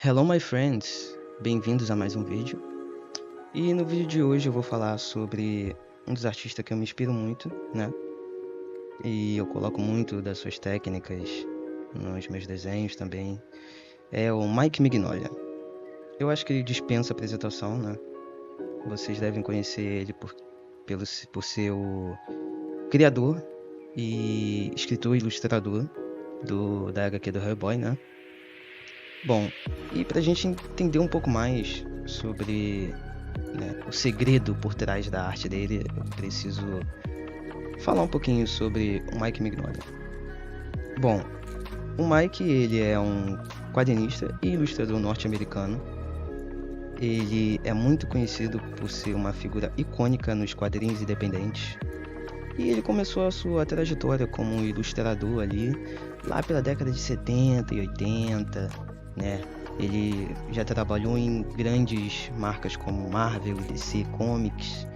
Hello, my friends! Bem-vindos a mais um vídeo. E no vídeo de hoje eu vou falar sobre um dos artistas que eu me inspiro muito, né? E eu coloco muito das suas técnicas nos meus desenhos também. É o Mike Mignola. Eu acho que ele dispensa apresentação, né? Vocês devem conhecer ele por ser o criador e escritor e ilustrador da HQ do Hellboy, né? Bom, e pra gente entender um pouco mais sobre, né, o segredo por trás da arte dele, eu preciso falar um pouquinho sobre o Mike Mignola. Bom, o Mike, ele é um quadrinista e ilustrador norte-americano. Ele é muito conhecido por ser uma figura icônica nos quadrinhos independentes. E ele começou a sua trajetória como ilustrador ali, lá pela década de 70 e 80, né? Ele já trabalhou em grandes marcas como Marvel e DC Comics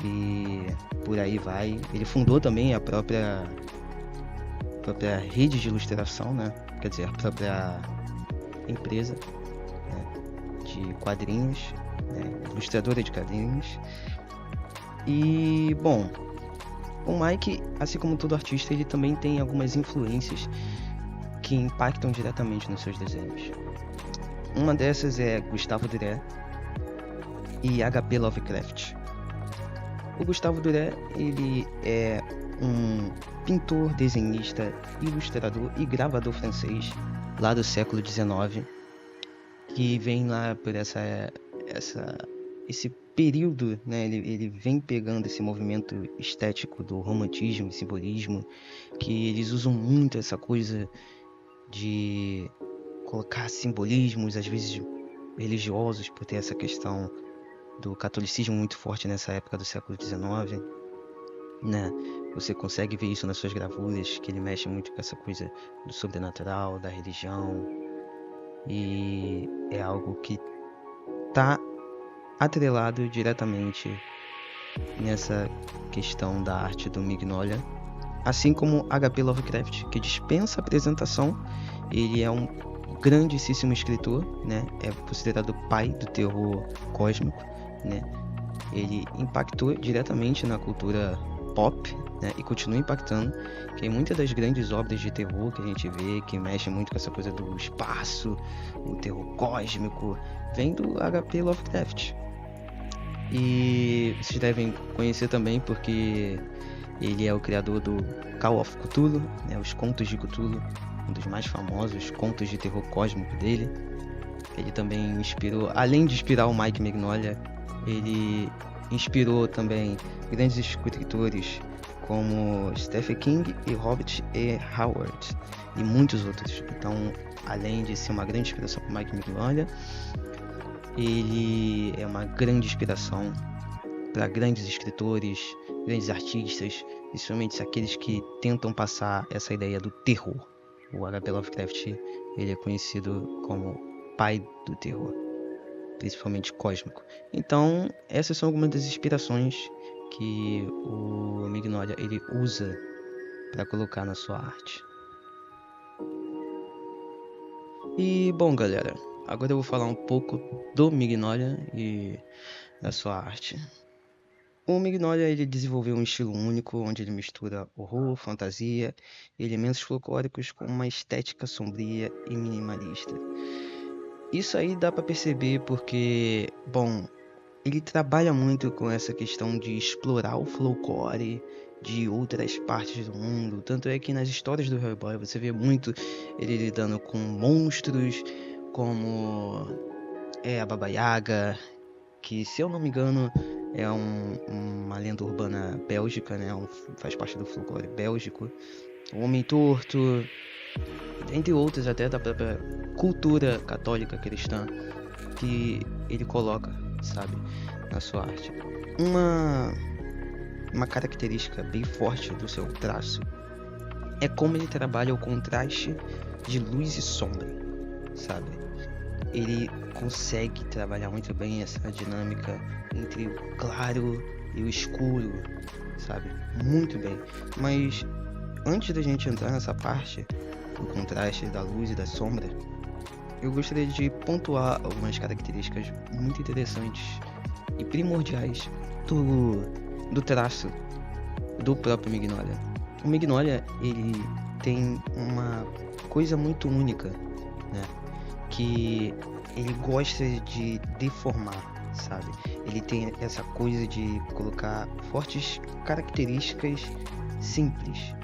e por aí vai. Ele fundou também a própria rede de ilustração, né? Quer dizer, a própria empresa, né, de quadrinhos, né, ilustradora de quadrinhos. E, bom, o Mike, assim como todo artista, ele também tem algumas influências que impactam diretamente nos seus desenhos. Uma dessas é Gustavo Doré e H.P. Lovecraft. O Gustavo Doré, ele é um pintor, desenhista, ilustrador e gravador francês lá do século XIX, que vem lá por esse período, né? Ele vem pegando esse movimento estético do romantismo e simbolismo, que eles usam muito essa coisa de colocar simbolismos, às vezes religiosos, por ter essa questão do catolicismo muito forte nessa época do século XIX, né? Você consegue ver isso nas suas gravuras, que ele mexe muito com essa coisa do sobrenatural, da religião, e é algo que tá atrelado diretamente nessa questão da arte do Mignola, assim como H.P. Lovecraft, que dispensa apresentação. Ele é um grandíssimo escritor, né? É considerado o pai do terror cósmico, né? Ele impactou diretamente na cultura pop, né? E continua impactando, que muitas das grandes obras de terror que a gente vê, que mexem muito com essa coisa do espaço, o terror cósmico, vem do H.P. Lovecraft. E vocês devem conhecer também porque ele é o criador do Call of Cthulhu, né, os Contos de Cthulhu, um dos mais famosos contos de terror cósmico dele. Ele também inspirou, além de inspirar o Mike Mignola, ele inspirou também grandes escritores como Stephen King e Robert E. Howard e muitos outros. Então, além de ser uma grande inspiração para o Mike Mignola, ele é uma grande inspiração para grandes escritores, grandes artistas, principalmente aqueles que tentam passar essa ideia do terror. O H.P. Lovecraft, ele é conhecido como pai do terror, principalmente cósmico. Então, essas são algumas das inspirações que o Mignola ele usa para colocar na sua arte. E bom, galera, agora eu vou falar um pouco do Mignola e da sua arte. O Mignola ele desenvolveu um estilo único, onde ele mistura horror, fantasia e elementos folclóricos com uma estética sombria e minimalista. Isso aí dá para perceber porque, bom, ele trabalha muito com essa questão de explorar o folclore de outras partes do mundo. Tanto é que nas histórias do Hellboy você vê muito ele lidando com monstros como a Baba Yaga, que, se eu não me engano, é uma lenda urbana bélgica, né? Faz parte do folclore bélgico. O Homem Torto, entre outros até da própria cultura católica cristã que ele coloca, sabe, na sua arte. Uma característica bem forte do seu traço é como ele trabalha o contraste de luz e sombra, sabe? Ele consegue trabalhar muito bem essa dinâmica entre o claro e o escuro, sabe? Muito bem. Mas antes da gente entrar nessa parte do contraste da luz e da sombra, eu gostaria de pontuar algumas características muito interessantes e primordiais do traço do próprio Mignola. O Mignola, ele tem uma coisa muito única, né? Que ele gosta de deformar, sabe? Ele tem essa coisa de colocar fortes características simples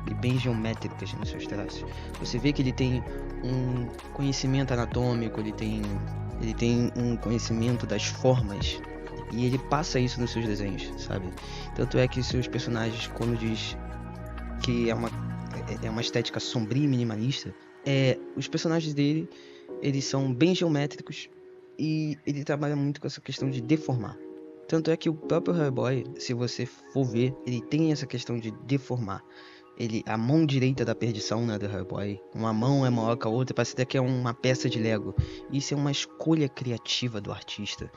e bem geométricas nos seus traços. Você vê que ele tem um conhecimento anatômico, ele tem um conhecimento das formas e ele passa isso nos seus desenhos, sabe? Tanto é que seus personagens, quando diz que é uma estética sombria e minimalista, os personagens dele, eles são bem geométricos e ele trabalha muito com essa questão de deformar. Tanto é que o próprio Hellboy, se você for ver, ele tem essa questão de deformar. A mão direita da perdição, né, do Hellboy, uma mão é maior que a outra, parece até que é uma peça de Lego. Isso é uma escolha criativa do artista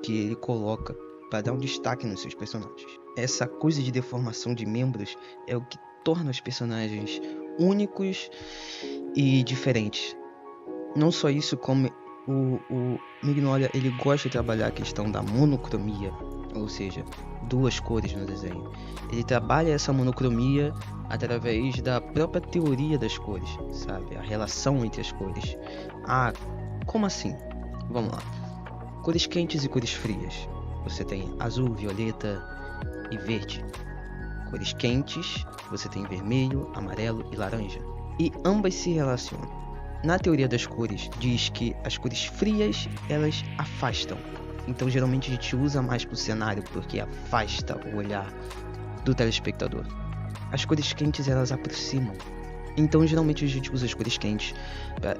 que ele coloca para dar um destaque nos seus personagens. Essa coisa de deformação de membros é o que torna os personagens únicos e diferentes. Não só isso, como o Mignola, ele gosta de trabalhar a questão da monocromia, ou seja, duas cores no desenho. Ele trabalha essa monocromia através da própria teoria das cores, sabe? A relação entre as cores. Ah, como assim? Vamos lá. Cores quentes e cores frias. Você tem azul, violeta e verde. Cores quentes, você tem vermelho, amarelo e laranja. E ambas se relacionam. Na teoria das cores, diz que as cores frias, elas afastam. Então, geralmente, a gente usa mais pro cenário, porque afasta o olhar do telespectador. As cores quentes, elas aproximam. Então, geralmente, a gente usa as cores quentes para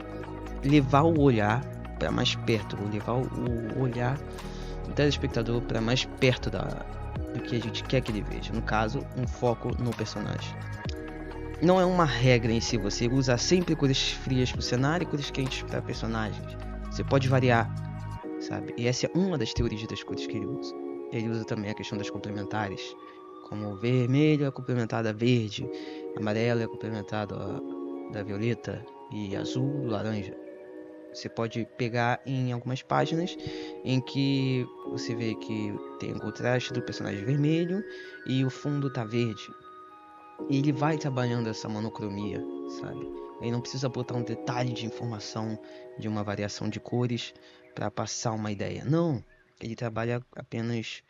levar o olhar para mais perto, ou levar o olhar do telespectador para mais perto do que a gente quer que ele veja. No caso, um foco no personagem. Não é uma regra em si, você usa sempre cores frias para o cenário e cores quentes para personagens. Você pode variar, sabe? E essa é uma das teorias das cores que ele usa. Ele usa também a questão das complementares, como o vermelho é complementado a verde, amarelo é complementado a violeta e azul, laranja. Você pode pegar em algumas páginas em que você vê que tem o contraste do personagem vermelho e o fundo tá verde. E ele vai trabalhando essa monocromia, sabe? Ele não precisa botar um detalhe de informação de uma variação de cores para passar uma ideia. Não, ele trabalha apenas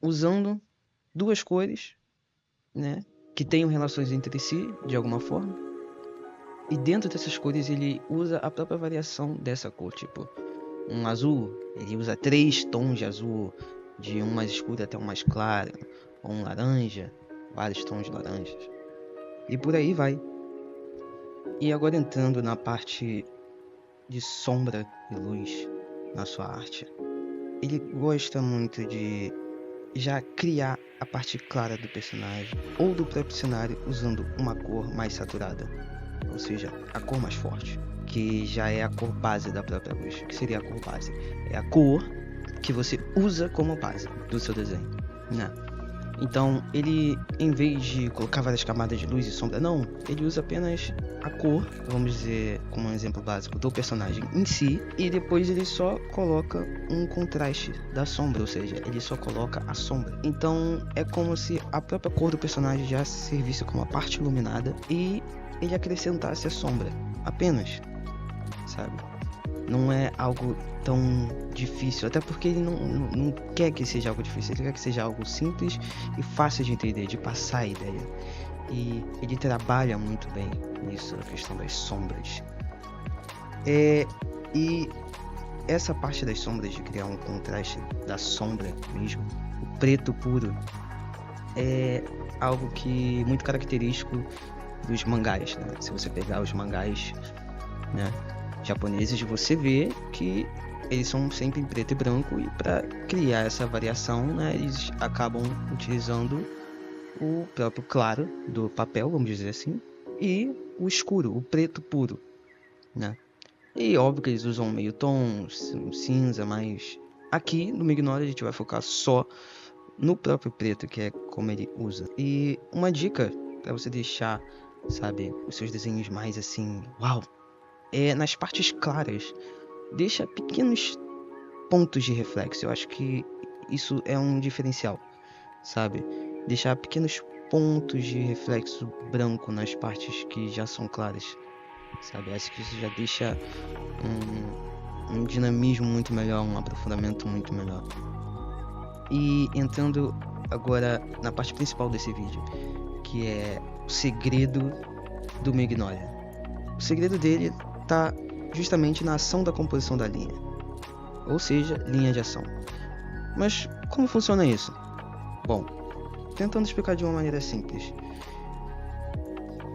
usando duas cores, né? Que tenham relações entre si, de alguma forma. E dentro dessas cores ele usa a própria variação dessa cor. Tipo, um azul, ele usa 3 tons de azul, de um mais escuro até um mais claro. Ou um laranja, vários tons de laranjas. E por aí vai. E agora entrando na parte de sombra e luz na sua arte. Ele gosta muito de já criar a parte clara do personagem ou do próprio cenário usando uma cor mais saturada. Ou seja, a cor mais forte, que já é a cor base da própria luz. O que seria a cor base? É a cor que você usa como base do seu desenho, né? Então, ele, em vez de colocar várias camadas de luz e sombra, não, ele usa apenas a cor, vamos dizer, como um exemplo básico, do personagem em si, e depois ele só coloca um contraste da sombra, ou seja, ele só coloca a sombra. Então, é como se a própria cor do personagem já servisse como a parte iluminada e ele acrescentasse a sombra, apenas, sabe? Não é algo tão difícil, até porque ele não quer que seja algo difícil, ele quer que seja algo simples e fácil de entender, de passar a ideia. E ele trabalha muito bem nisso, a questão das sombras. E essa parte das sombras, de criar um contraste da sombra mesmo, o preto puro, é algo que muito característico dos mangás, né? Se você pegar os mangás, né, japoneses, você vê que eles são sempre em preto e branco, e para criar essa variação, né, eles acabam utilizando o próprio claro do papel, vamos dizer assim, e o escuro, o preto puro, né? E óbvio que eles usam meio tom, cinza, mas aqui no Mignola a gente vai focar só no próprio preto, que é como ele usa. E uma dica para você deixar, sabe, os seus desenhos mais assim, uau, nas partes claras, deixa pequenos pontos de reflexo. Eu acho que isso é um diferencial, sabe? Deixar pequenos pontos de reflexo branco nas partes que já são claras, sabe? Acho que isso já deixa um dinamismo muito melhor, um aprofundamento muito melhor. E entrando agora na parte principal desse vídeo, que é o segredo do Mignola. O segredo dele tá justamente na ação da composição da linha, ou seja, linha de ação. Mas como funciona isso? Bom, tentando explicar de uma maneira simples.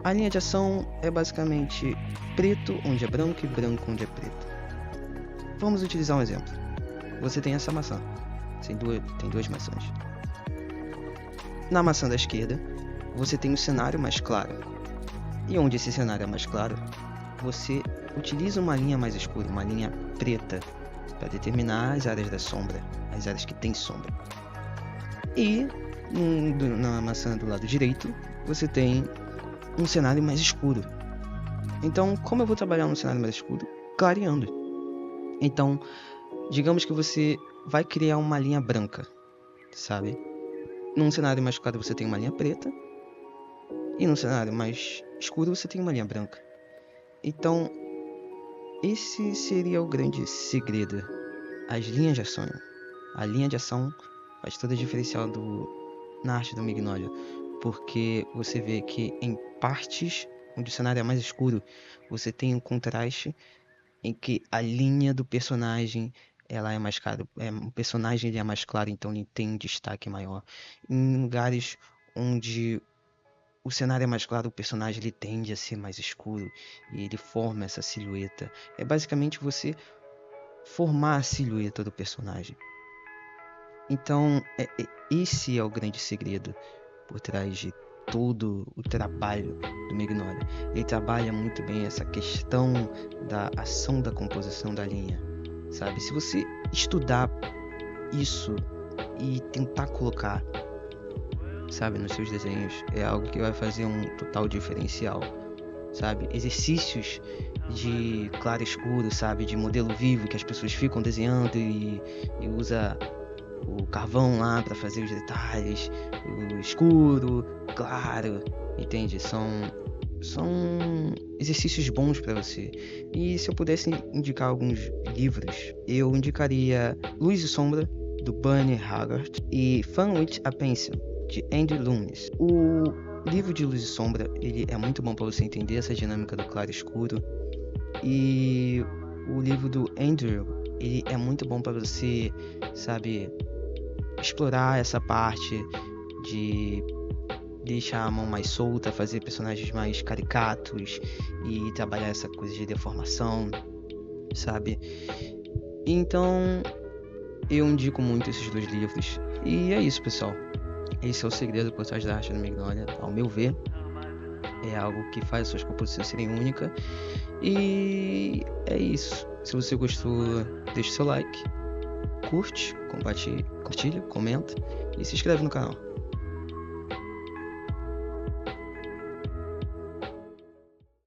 A linha de ação é basicamente preto onde é branco e branco onde é preto. Vamos utilizar um exemplo. Você tem essa maçã. Tem duas maçãs. Na maçã da esquerda, você tem um cenário mais claro. E onde esse cenário é mais claro, você utiliza uma linha mais escura, uma linha preta, para determinar as áreas da sombra, as áreas que tem sombra. E na maçã do lado direito, você tem um cenário mais escuro. Então, como eu vou trabalhar no cenário mais escuro? Clareando. Então, digamos que você vai criar uma linha branca, sabe? Num cenário mais claro você tem uma linha preta, e num cenário mais escuro você tem uma linha branca. Então, esse seria o grande segredo. As linhas de ação. A linha de ação faz toda a diferencial na arte do Mignola, porque você vê que em partes onde o cenário é mais escuro, você tem um contraste em que a linha do personagem ela é mais clara. O personagem ele é mais claro, então ele tem um destaque maior. Em lugares onde o cenário é mais claro, o personagem ele tende a ser mais escuro e ele forma essa silhueta. É basicamente você formar a silhueta do personagem. Então, esse é o grande segredo por trás de todo o trabalho do Mignola. Ele trabalha muito bem essa questão da ação da composição da linha, sabe? Se você estudar isso e tentar colocar, sabe, nos seus desenhos, é algo que vai fazer um total diferencial, sabe? Exercícios de claro e escuro, sabe? De modelo vivo que as pessoas ficam desenhando e usa o carvão lá para fazer os detalhes, o escuro, claro, entende? São exercícios bons para você. E se eu pudesse indicar alguns livros, eu indicaria Luz e Sombra, do Bernie Haggart, e Fun with a Pencil, de Andy Loomis. O livro de Luz e Sombra, ele é muito bom para você entender essa dinâmica do claro e escuro. E o livro do Andrew, ele é muito bom para você, sabe, explorar essa parte de deixar a mão mais solta, fazer personagens mais caricatos e trabalhar essa coisa de deformação, sabe? Então, eu indico muito esses dois livros. E é isso, pessoal. Esse é o segredo por trás da arte do Mignola, ao meu ver. É algo que faz as suas composições serem únicas. E é isso. Se você gostou, deixe seu like, curte, compartilha, comenta e se inscreve no canal.